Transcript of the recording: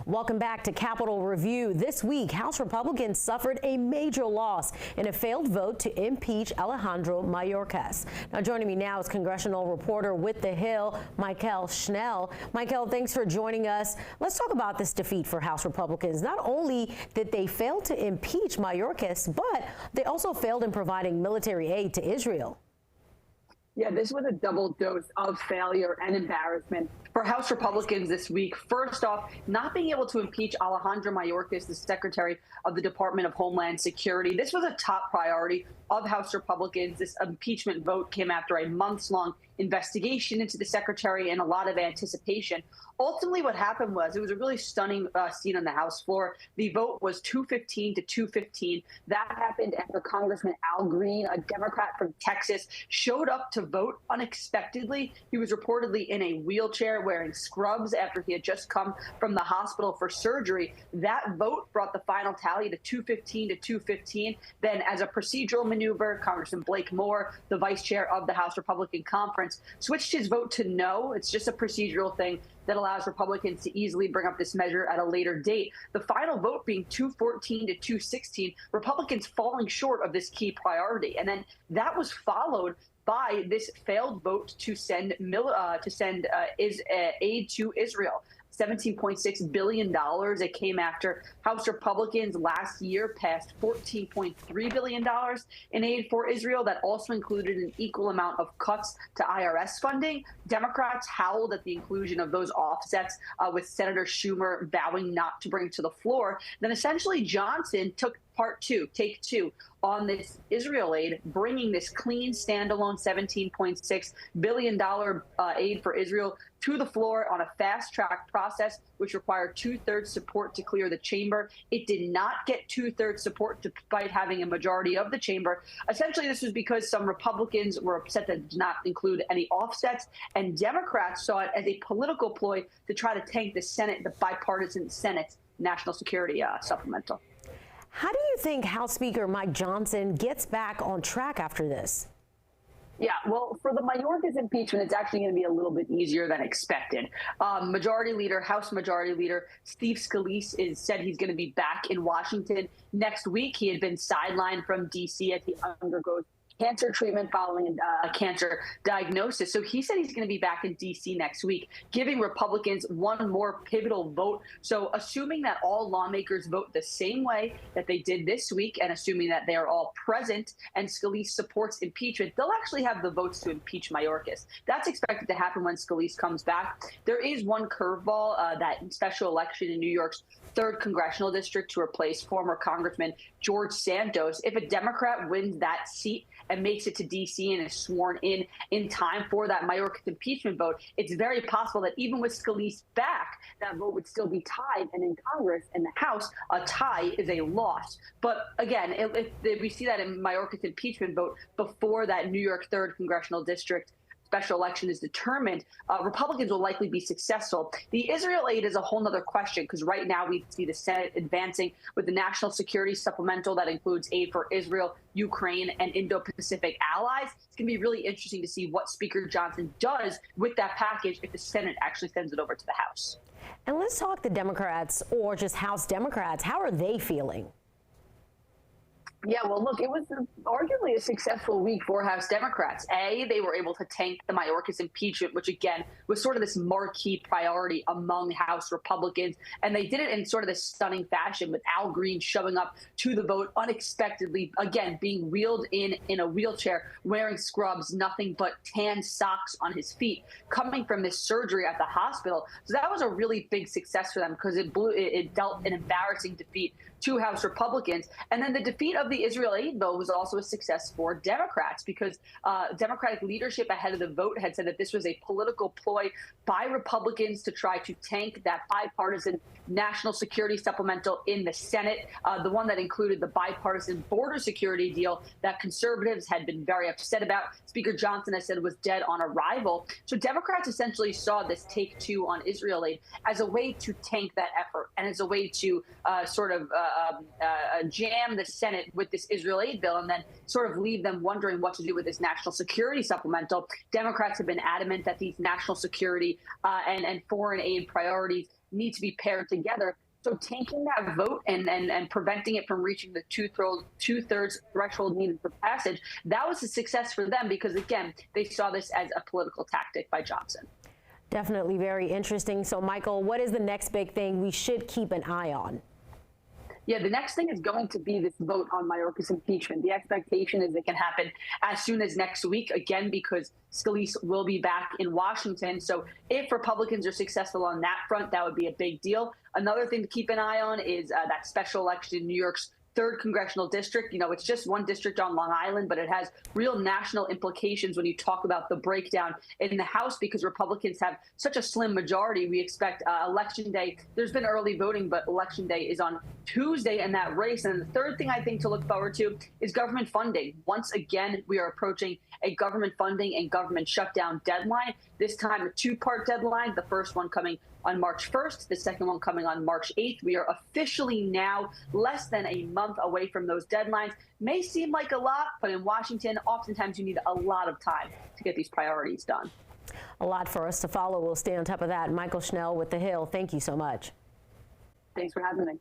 Welcome back to Capitol Review. This week, House Republicans suffered a major loss in a failed vote to impeach Alejandro Mayorkas. Now, joining me now is Congressional Reporter with The Hill, Mychael Schnell. Mychael, thanks for joining us. Let's talk about this defeat for House Republicans. Not only did they fail to impeach Mayorkas, but they also failed in providing military aid to Israel. Yeah, this was a double dose of failure and embarrassment for House Republicans this week. First off, not being able to impeach Alejandro Mayorkas, the Secretary of the Department of Homeland Security. This was a top priority of House Republicans. This impeachment vote came after a months-long investigation into the secretary and a lot of anticipation. Ultimately, what happened was it was a really stunning scene on the House floor. The vote was 215 to 215. That happened after Congressman Al Green, a Democrat from Texas, showed up to vote unexpectedly. He was reportedly in a wheelchair wearing scrubs after he had just come from the hospital for surgery. That vote brought the final tally to 215 to 215. Then, as a procedural maneuver, Congressman Blake Moore, the vice chair of the House Republican Conference, switched his vote to no. It's just a procedural thing that allows Republicans to easily bring up this measure at a later date. The final vote being 214 to 216, Republicans falling short of this key priority. And then that was followed by this failed vote to send aid to Israel. $17.6 billion. It came after House Republicans last year passed $14.3 billion in aid for Israel. That also included an equal amount of cuts to IRS funding. Democrats howled at the inclusion of those offsets, with Senator Schumer vowing not to bring to the floor. Then essentially Johnson took take two on this Israel aid, bringing this clean standalone $17.6 billion aid for Israel to the floor on a fast-track process, which required two-thirds support to clear the chamber. It did not get two-thirds support despite having a majority of the chamber. Essentially, this was because some Republicans were upset that it did not include any offsets, and Democrats saw it as a political ploy to try to tank the Senate, the bipartisan Senate National Security Supplemental. How do you think House Speaker Mike Johnson gets back on track after this? Yeah, well, for the Mayorkas impeachment, it's actually going to be a little bit easier than expected. House Majority Leader Steve Scalise said he's going to be back in Washington next week. He had been sidelined from D.C. as he undergoes cancer treatment following a cancer diagnosis. So he said he's going to be back in D.C. next week, giving Republicans one more pivotal vote. So assuming that all lawmakers vote the same way that they did this week, and assuming that they are all present and Scalise supports impeachment, they'll actually have the votes to impeach Mayorkas. That's expected to happen when Scalise comes back. There is one curveball, that special election in New York's 3rd Congressional District to replace former Congressman George Santos. If a Democrat wins that seat and makes it to D.C. and is sworn in time for that Mayorkas impeachment vote, it's very possible that even with Scalise back, that vote would still be tied. And in Congress and the House, a tie is a loss. But again, if we see that in Mayorkas impeachment vote before that New York 3rd Congressional District special election is determined, Republicans will likely be successful. The Israel aid is a whole other question, because right now we see the Senate advancing with the National Security Supplemental that includes aid for Israel, Ukraine, and Indo-Pacific allies. It's going to be really interesting to see what Speaker Johnson does with that package if the Senate actually sends it over to the House. And let's talk the Democrats, or just House Democrats. How are they feeling? Yeah, well, look, it was arguably a successful week for House Democrats. They were able to tank the Mayorkas impeachment, which, again, was sort of this marquee priority among House Republicans. And they did it in sort of this stunning fashion, with Al Green showing up to the vote unexpectedly, again, being wheeled in a wheelchair, wearing scrubs, nothing but tan socks on his feet, coming from this surgery at the hospital. So that was a really big success for them, because it dealt an embarrassing defeat to House Republicans. And then the defeat of the Israel aid bill was also a success for Democrats, because Democratic leadership ahead of the vote had said that this was a political ploy by Republicans to try to tank that bipartisan national security supplemental in the Senate, the one that included the bipartisan border security deal that conservatives had been very upset about. Speaker Johnson has said was dead on arrival. So Democrats essentially saw this take two on Israel aid as a way to tank that effort, and as a way to jam the Senate with this Israel aid bill, and then sort of leave them wondering what to do with this national security supplemental. Democrats have been adamant that these national security and foreign aid priorities need to be paired together. So taking that vote and preventing it from reaching the two-thirds threshold needed for passage, that was a success for them because, again, they saw this as a political tactic by Johnson. Definitely very interesting. So, Mychael, what is the next big thing we should keep an eye on? Yeah, the next thing is going to be this vote on Mayorka's impeachment. The expectation is it can happen as soon as next week, again, because Scalise will be back in Washington. So if Republicans are successful on that front, that would be a big deal. Another thing to keep an eye on is that special election in New York's 3rd congressional district. You know, it's just one district on Long Island, but it has real national implications when you talk about the breakdown in the House because Republicans have such a slim majority. We expect Election Day. There's been early voting, but Election Day is on Tuesday in that race. And the third thing I think to look forward to is government funding. Once again, we are approaching a government funding and government shutdown deadline. This time, a 2-part deadline, the first one coming on March 1st, the second one coming on March 8th. We are officially now less than a month away from those deadlines. May seem like a lot, but in Washington, oftentimes you need a lot of time to get these priorities done. A lot for us to follow. We'll stay on top of that. Mychael Schnell with The Hill, thank you so much. Thanks for having me.